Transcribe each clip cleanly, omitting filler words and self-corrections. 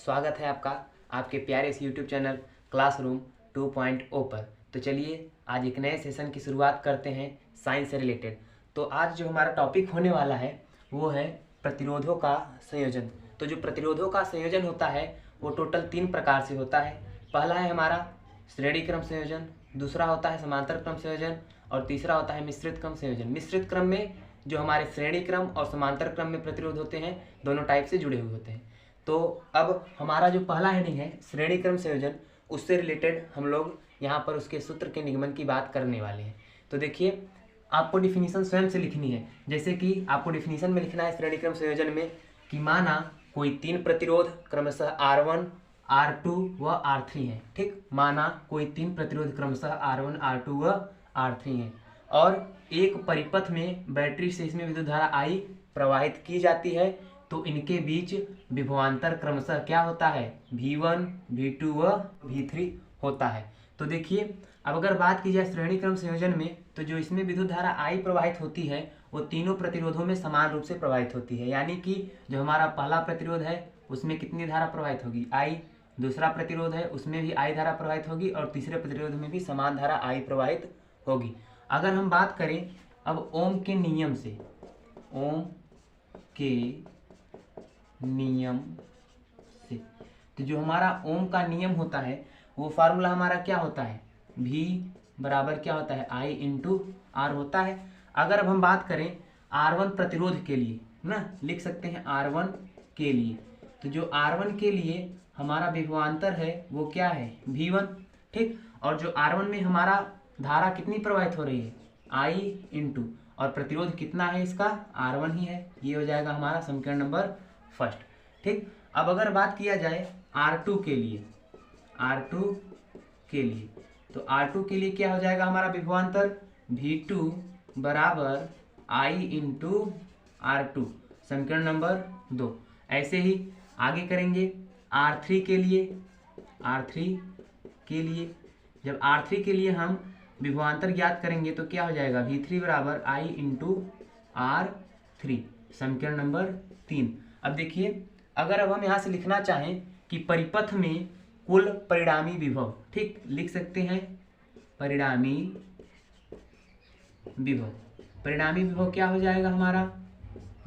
स्वागत है आपका आपके प्यारे इस यूट्यूब चैनल क्लासरूम 2.0 पर। तो चलिए आज एक नए सेशन की शुरुआत करते हैं साइंस से रिलेटेड। तो आज जो हमारा टॉपिक होने वाला है वो है प्रतिरोधों का संयोजन। तो जो प्रतिरोधों का संयोजन होता है वो टोटल 3 प्रकार से होता है। पहला है हमारा श्रेणी क्रम संयोजन, दूसरा होता है समांतर क्रम संयोजन और तीसरा होता है मिश्रित क्रम संयोजन। मिश्रित क्रम में जो हमारे श्रेणी क्रम और समांतर क्रम में प्रतिरोध होते हैं दोनों टाइप से जुड़े हुए होते हैं। तो अब हमारा जो पहला हेडिंग है श्रेणी क्रम संयोजन, उससे रिलेटेड हम लोग यहाँ पर उसके सूत्र के निगमन की बात करने वाले हैं। तो देखिए आपको डिफिनीशन स्वयं से लिखनी है। जैसे कि आपको डिफिनीशन में लिखना है श्रेणी क्रम संयोजन में कि माना कोई 3 प्रतिरोध क्रमशः R1, R2 व R3 हैं। ठीक, माना कोई 3 प्रतिरोध क्रमशः R1, R2 व R3 हैं और एक परिपथ में बैटरी से इसमें विद्युत धारा I प्रवाहित की जाती है, तो इनके बीच विभवांतर क्रमशः क्या होता है, V1, V2 व V3 होता है। तो देखिए अब अगर बात की जाए श्रेणी क्रम संयोजन में, तो जो इसमें विद्युत धारा I प्रवाहित होती है वो तीनों प्रतिरोधों में समान रूप से प्रवाहित होती है। यानी कि जो हमारा पहला प्रतिरोध है उसमें कितनी धारा प्रवाहित होगी, I। दूसरा प्रतिरोध है उसमें भी I धारा प्रवाहित होगी और तीसरे प्रतिरोध में भी समान धारा I प्रवाहित होगी। अगर हम बात करें अब ओम के नियम से, ओम के नियम से, तो जो हमारा ओम का नियम होता है वो फार्मूला हमारा क्या होता है, V बराबर क्या होता है, I इंटू R होता है। अगर अब हम बात करें R1 प्रतिरोध के लिए ना, लिख सकते हैं R1 के लिए, तो जो R1 के लिए हमारा विभवांतर है वो क्या है, V1। ठीक, और जो R1 में हमारा धारा कितनी प्रवाहित हो रही है, I इंटू, और प्रतिरोध कितना है इसका, R1 ही है। ये हो जाएगा हमारा समीकरण नंबर फर्स्ट। ठीक, अब अगर बात किया जाए R2 के लिए, R2 के लिए, तो R2 के लिए क्या हो जाएगा हमारा विभवांतर, V2 बराबर I इंटू R2, समीकरण नंबर 2। ऐसे ही आगे करेंगे R3 के लिए, R3 के लिए जब R3 के लिए हम विभवांतर ज्ञात करेंगे तो क्या हो जाएगा, V3 बराबर I इंटू R3, समीकरण नंबर 3। अब देखिए अगर अब हम यहाँ से लिखना चाहें कि परिपथ में कुल परिणामी विभव, ठीक, लिख सकते हैं परिणामी विभव। परिणामी विभव क्या हो जाएगा हमारा,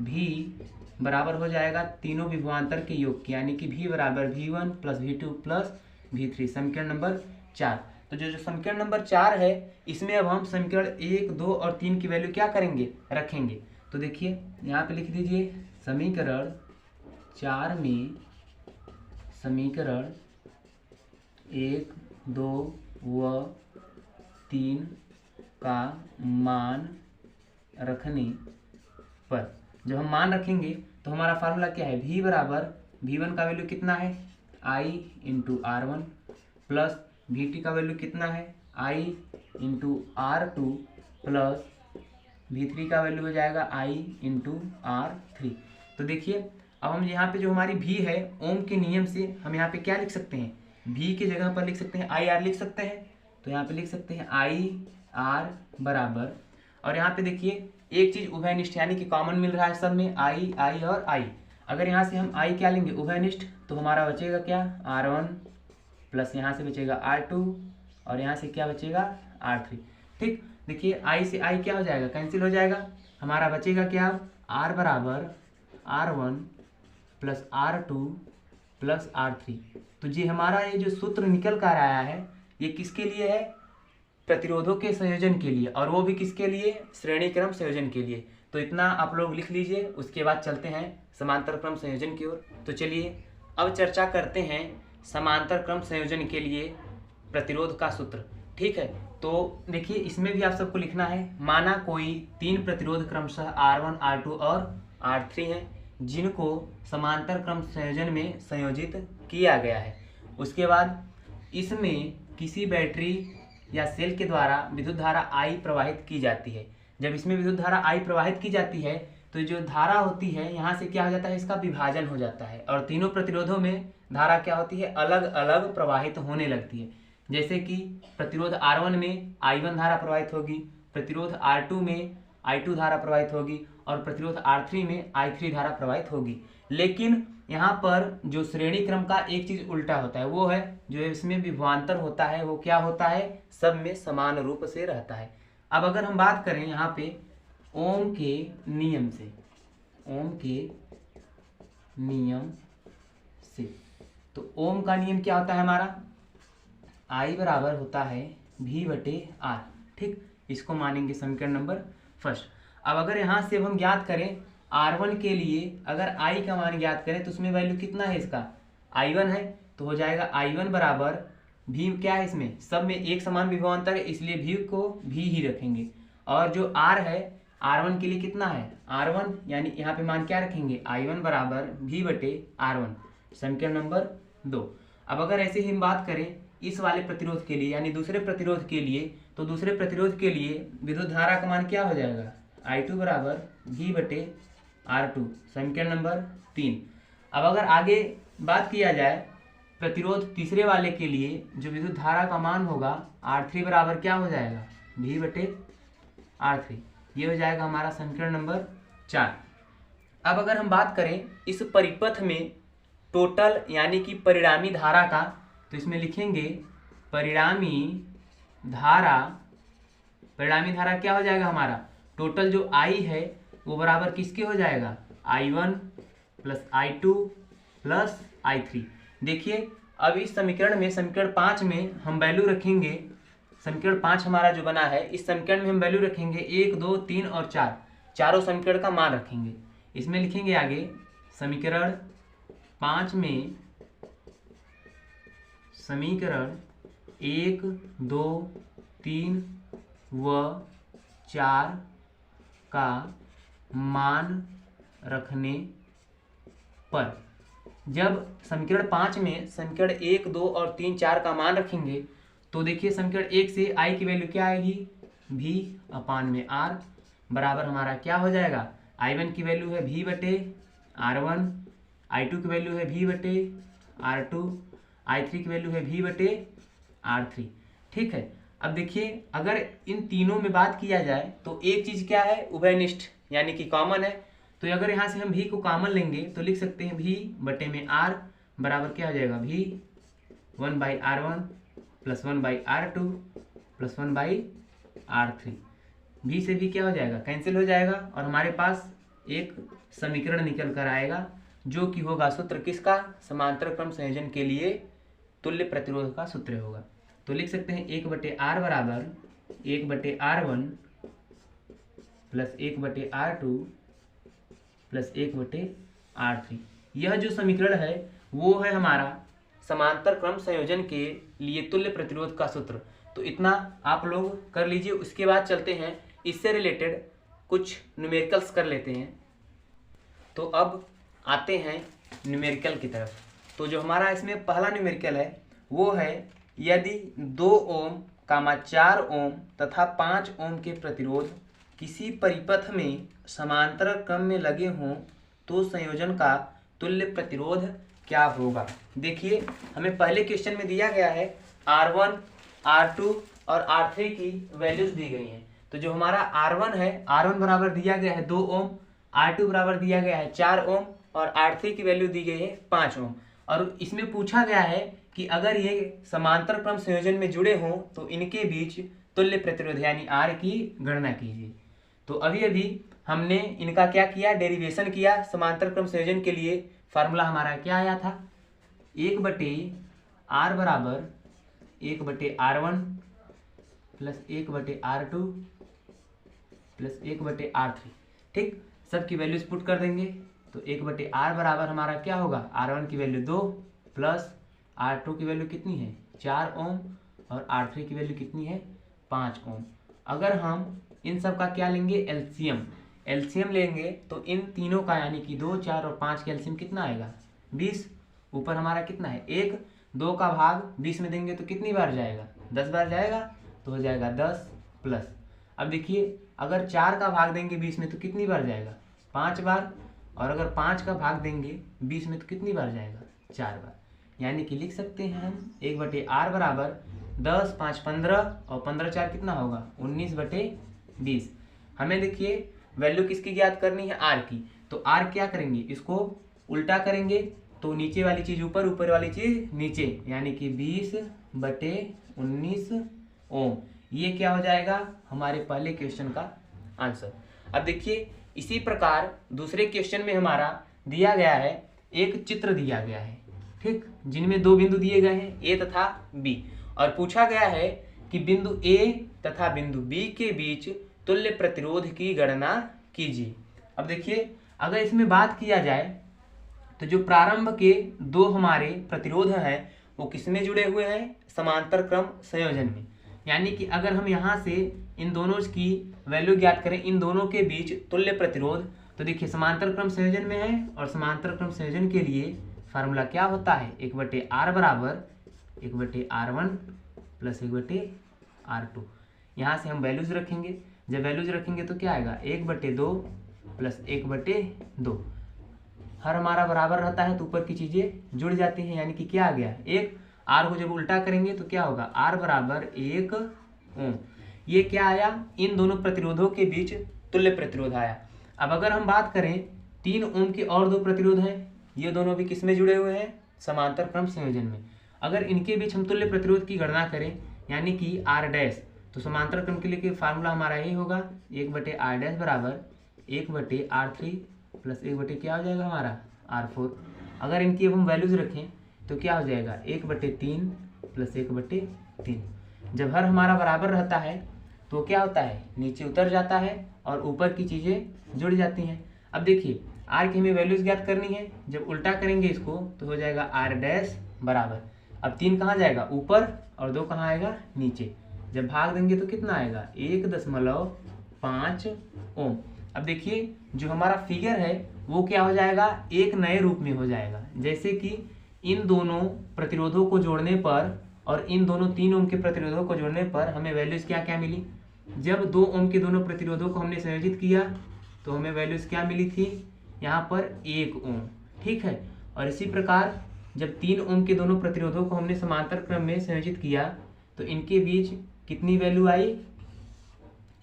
V बराबर हो जाएगा तीनों विभवांतर के योग की, यानी कि V बराबर V1 plus V2 plus V3, समीकरण नंबर 4। तो जो समीकरण नंबर 4 है इसमें अब हम समीकरण 1, 2 और 3 की वैल्यू क्या करेंगे, रखेंगे। तो देखिए यहाँ पे लिख दीजिए समीकरण 4 में समीकरण 1, 2 व 3 का मान रखने पर, जब हम मान रखेंगे तो हमारा फार्मूला क्या है, V बराबर V1 का वैल्यू कितना है, I into R1 plus V2 का वैल्यू कितना है, I into R2 plus V3 का वैल्यू हो जाएगा I इंटू R3। तो देखिए अब हम यहाँ पे जो हमारी V है ओम के नियम से हम यहाँ पे क्या लिख सकते हैं, V के जगह पर लिख सकते हैं IR लिख सकते हैं। तो यहाँ पे लिख सकते हैं IR बराबर, और यहाँ पे देखिए एक चीज़ उभयनिष्ठ यानी कि कॉमन मिल रहा है सब में, I और I। अगर यहाँ से हम I क्या लेंगे, उभयनिष्ठ, तो हमारा बचेगा क्या, R1 प्लस यहाँ से बचेगा R2 और यहाँ से क्या बचेगा, R3। ठीक, देखिए I से I क्या हो जाएगा, कैंसिल हो जाएगा, हमारा बचेगा क्या, R बराबर R1 plus R2 plus R3। तो जी हमारा ये जो सूत्र निकल कर आया है ये किसके लिए है, प्रतिरोधों के संयोजन के लिए, और वो भी किसके लिए, श्रेणी क्रम संयोजन के लिए। तो इतना आप लोग लिख लीजिए, उसके बाद चलते हैं समांतर क्रम संयोजन की ओर। तो चलिए अब चर्चा करते हैं समांतर क्रम संयोजन के लिए प्रतिरोध का सूत्र। ठीक है, तो देखिए इसमें भी आप सबको लिखना है, माना कोई 3 प्रतिरोध क्रमशः R1, R2 और R3 हैं जिनको समांतर क्रम संयोजन में संयोजित किया गया है। उसके बाद इसमें किसी बैटरी या सेल के द्वारा विद्युत धारा I प्रवाहित की जाती है। जब इसमें विद्युत धारा I प्रवाहित की जाती है तो जो धारा होती है यहाँ से क्या हो जाता है, इसका विभाजन हो जाता है और तीनों प्रतिरोधों में धारा क्या होती है, अलग अलग प्रवाहित होने लगती है। जैसे कि प्रतिरोध R1 में I1 धारा प्रवाहित होगी, प्रतिरोध R2 में I2 धारा प्रवाहित होगी और प्रतिरोध R3 में I3 धारा प्रवाहित होगी। लेकिन यहाँ पर जो श्रेणी क्रम का एक चीज उल्टा होता है, वो है जो इसमें विभवांतर होता है वो क्या होता है, सब में समान रूप से रहता है। अब अगर हम बात करें यहाँ पे ओम के नियम से, ओम के नियम से, तो ओम का नियम क्या होता है हमारा, I बराबर होता है V/R। ठीक, इसको मानेंगे समीकरण नंबर फर्स्ट। अब अगर यहाँ से हम ज्ञात करें R1 के लिए, अगर I का मान ज्ञात करें तो उसमें वैल्यू कितना है, इसका I1 है, तो हो जाएगा I1 बराबर V, क्या है इसमें सब में एक समान विभवांतर है इसलिए V को V ही रखेंगे, और जो R है R1 के लिए कितना है R1, यानी यहाँ पे मान क्या रखेंगे I1 बराबर V/R1, समीकरण नंबर 2। अब अगर ऐसे ही हम बात करें इस वाले प्रतिरोध के लिए यानी दूसरे प्रतिरोध के लिए, तो दूसरे प्रतिरोध के लिए विद्युत धारा का मान क्या हो जाएगा I2 बराबर V/R2, समीकरण नंबर 3। अब अगर आगे बात किया जाए प्रतिरोध तीसरे वाले के लिए, जो विद्युत धारा का मान होगा R3 बराबर क्या हो जाएगा V/R3, ये हो जाएगा हमारा समीकरण नंबर 4। अब अगर हम बात करें इस परिपथ में टोटल यानी कि परिणामी धारा का, तो इसमें लिखेंगे परिणामी धारा क्या हो जाएगा हमारा, टोटल जो I है वो बराबर किसके हो जाएगा I1 plus I2 plus I3। देखिए अब इस समीकरण में, समीकरण 5 में हम वैल्यू रखेंगे, समीकरण 5 हमारा जो बना है इस समीकरण में हम वैल्यू रखेंगे 1, 2, 3 और 4, चारों समीकरण का मान रखेंगे। इसमें लिखेंगे आगे समीकरण 5 में समीकरण 1, 2, 3 व 4 का मान रखने पर, जब समीकरण 5 में समीकरण 1, 2 और 3, 4 का मान रखेंगे तो देखिए समीकरण 1 से I की वैल्यू क्या आएगी V/R बराबर हमारा क्या हो जाएगा, I1 की वैल्यू है V/R1, I2 की वैल्यू है V/R2, I3 की वैल्यू है V/R3। ठीक है, अब देखिए अगर इन तीनों में बात किया जाए तो एक चीज क्या है उभयनिष्ठ यानी कि कॉमन है, तो अगर यहाँ से हम V को कॉमन लेंगे तो लिख सकते हैं V/R बराबर क्या हो जाएगा V1/R1 plus 1/R2 plus 1/R3। V से भी क्या हो जाएगा कैंसिल हो जाएगा और हमारे पास एक समीकरण निकल कर आएगा जो कि होगा सूत्र किसका, समांतर क्रम संयोजन के लिए तुल्य प्रतिरोध का सूत्र होगा। तो लिख सकते हैं 1/R बराबर 1/R1 plus 1/R2 plus 1/R3। यह जो समीकरण है वो है हमारा समांतर क्रम संयोजन के लिए तुल्य प्रतिरोध का सूत्र। तो इतना आप लोग कर लीजिए, उसके बाद चलते हैं इससे रिलेटेड कुछ न्यूमेरिकल्स कर लेते हैं। तो अब आते हैं न्यूमेरिकल की तरफ। तो जो हमारा इसमें पहला न्यूमेरिकल है वो है यदि 2 ओम, 4 ओम तथा 5 ओम के प्रतिरोध किसी परिपथ में समांतर क्रम में लगे हों तो संयोजन का तुल्य प्रतिरोध क्या होगा। देखिए हमें पहले क्वेश्चन में दिया गया है R1, R2 और R3 की वैल्यूज दी गई हैं। तो जो हमारा R1 है, R1 बराबर दिया गया है 2 ओम, R2 बराबर दिया गया है 4 ओम और R3 की वैल्यू दी गई है 5 ओम। और इसमें पूछा गया है कि अगर ये समांतर क्रम संयोजन में जुड़े हों तो इनके बीच तुल्य प्रतिरोध यानी R की गणना कीजिए। तो अभी अभी हमने इनका क्या किया, डेरिवेशन किया। समांतर क्रम संयोजन के लिए फार्मूला हमारा क्या आया था, 1/R बराबर 1/R1 plus 1/R2 plus 1/R3। ठीक, सबकी वैल्यूज पुट कर देंगे तो 1/R बराबर हमारा क्या होगा, R1 की वैल्यू 2 प्लस R2 की वैल्यू कितनी है 4 ओम और R3 की वैल्यू कितनी है 5 ओम। अगर हम इन सब का क्या लेंगे एलसीएम लेंगे तो इन तीनों का यानी कि 2, 4 और 5 का एलसीएम कितना आएगा 20। ऊपर हमारा कितना है 1, 2 का भाग 20 में देंगे तो कितनी बार जाएगा 10 बार जाएगा, तो हो जाएगा 10 प्लस। अब देखिए अगर 4 का भाग देंगे 20 में तो कितनी बार जाएगा 5 बार, और अगर 5 का भाग देंगे 20 में तो कितनी बार जाएगा 4 बार। यानी कि लिख सकते हैं हम 1/R बराबर 10, 5, 15 और 15, 4 कितना होगा 19/20। हमें देखिए वैल्यू किसकी ज्ञात करनी है R की, तो R क्या करेंगे, इसको उल्टा करेंगे तो नीचे वाली चीज़ ऊपर, ऊपर वाली चीज़ नीचे, यानी कि 20/19 ओम। ये क्या हो जाएगा हमारे पहले क्वेश्चन का आंसर। अब देखिए इसी प्रकार दूसरे क्वेश्चन में हमारा दिया गया है, एक चित्र दिया गया है, ठीक, जिनमें दो बिंदु दिए गए हैं ए तथा बी, और पूछा गया है कि बिंदु ए तथा बिंदु बी के बीच तुल्य प्रतिरोध की गणना कीजिए। अब देखिए अगर इसमें बात किया जाए तो जो प्रारंभ के दो हमारे प्रतिरोध हैं वो किसमें जुड़े हुए हैं, समांतर क्रम संयोजन में। यानी कि अगर हम यहाँ से इन दोनों की वैल्यू ज्ञात करें, इन दोनों के बीच तुल्य प्रतिरोध, तो देखिए समांतर क्रम संयोजन में है, और समांतर क्रम संयोजन के लिए फार्मूला क्या होता है, 1/r बराबर 1/r1 प्लस 1/r2। यहाँ से हम वैल्यूज रखेंगे, जब वैल्यूज रखेंगे तो क्या आएगा 1/2 प्लस 1/2। हर हमारा बराबर रहता है तो ऊपर की चीज़ें जुड़ जाती हैं, यानी कि क्या आ गया एक। आर को जब उल्टा करेंगे तो क्या होगा, आर बराबर 1 ओम। ये क्या आया, इन दोनों प्रतिरोधों के बीच तुल्य प्रतिरोध आया। अब अगर हम बात करें 3 ओम के और दो प्रतिरोध हैं, ये दोनों भी किसमें जुड़े हुए हैं, समांतर क्रम संयोजन में। अगर इनके बीच हम तुल्य प्रतिरोध की गणना करें यानी कि आर डैश, तो समांतर क्रम के लिए फार्मूला हमारा यही होगा 1/r डैश बराबर 1/r3 प्लस 1 क्या हो जाएगा हमारा r4। अगर इनकी अब हम वैल्यूज रखें तो क्या हो जाएगा 1/3 प्लस 1/3। जब हर हमारा बराबर रहता है तो क्या होता है, नीचे उतर जाता है और ऊपर की चीज़ें जुड़ जाती हैं। अब देखिए r की हमें वैल्यूज ज्ञात करनी है, जब उल्टा करेंगे इसको तो हो जाएगा r डैश बराबर, अब 3 कहाँ जाएगा ऊपर और 2 कहाँ आएगा नीचे। जब भाग देंगे तो कितना आएगा 1.5 ओम। अब देखिए जो हमारा फिगर है वो क्या हो जाएगा, एक नए रूप में हो जाएगा, जैसे कि इन दोनों प्रतिरोधों को जोड़ने पर और इन दोनों 3 ओम के प्रतिरोधों को जोड़ने पर हमें वैल्यूज क्या क्या मिली। जब 2 ओम के दोनों प्रतिरोधों को हमने संयोजित किया तो हमें वैल्यूज क्या मिली थी, यहाँ पर 1 ओम, ठीक है। और इसी प्रकार जब 3 ओम के दोनों प्रतिरोधों को हमने समांतर क्रम में संयोजित किया तो इनके बीच कितनी वैल्यू आई,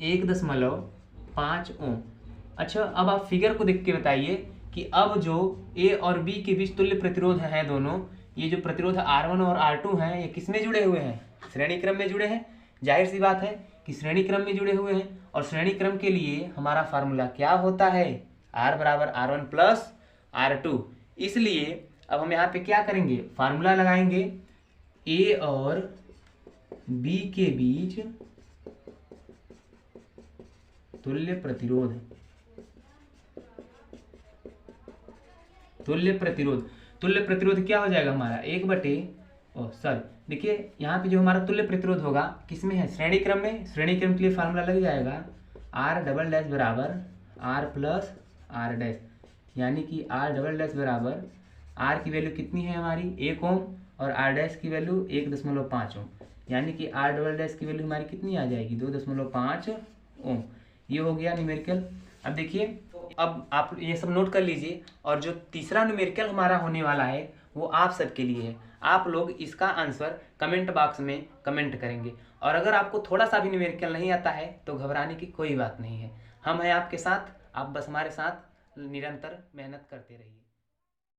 1.5 ओम। अच्छा अब आप फिगर को देख के बताइए कि अब जो ए और बी के बीच तुल्य प्रतिरोध हैं दोनों, ये जो प्रतिरोध R1 और R2 हैं ये किसमें जुड़े हुए हैं, श्रेणी क्रम में जुड़े हैं। जाहिर सी बात है कि श्रेणी क्रम में जुड़े हुए हैं, और श्रेणी क्रम के लिए हमारा फार्मूला क्या होता है, R बराबर R1 प्लस R2। इसलिए अब हम यहाँ पे क्या करेंगे, फार्मूला लगाएंगे ए और बी के बीच तुल्य प्रतिरोध। तुल्य प्रतिरोध क्या हो जाएगा हमारा देखिए यहाँ पे जो हमारा तुल्य प्रतिरोध होगा किसमें है, श्रेणी क्रम में। श्रेणी क्रम के लिए फार्मूला लग जाएगा R डबल डैश बराबर R प्लस R डैश, यानी कि R डबल डैश बराबर R की वैल्यू कितनी है हमारी 1 ओम और R डैश की वैल्यू 1.5 ओम, यानी कि R डबल डैश की वैल्यू हमारी कितनी आ जाएगी 2.5 ओम। ये हो गया न्यूमेरिकल। अब देखिए अब आप ये सब नोट कर लीजिए, और जो तीसरा न्यूमेरिकल हमारा होने वाला है वो आप सबके लिए है। आप लोग इसका आंसर कमेंट बॉक्स में कमेंट करेंगे, और अगर आपको थोड़ा सा भी न्यूमेरिकल नहीं आता है तो घबराने की कोई बात नहीं है, हम हैं आपके साथ। आप बस हमारे साथ निरंतर मेहनत करते रहिए।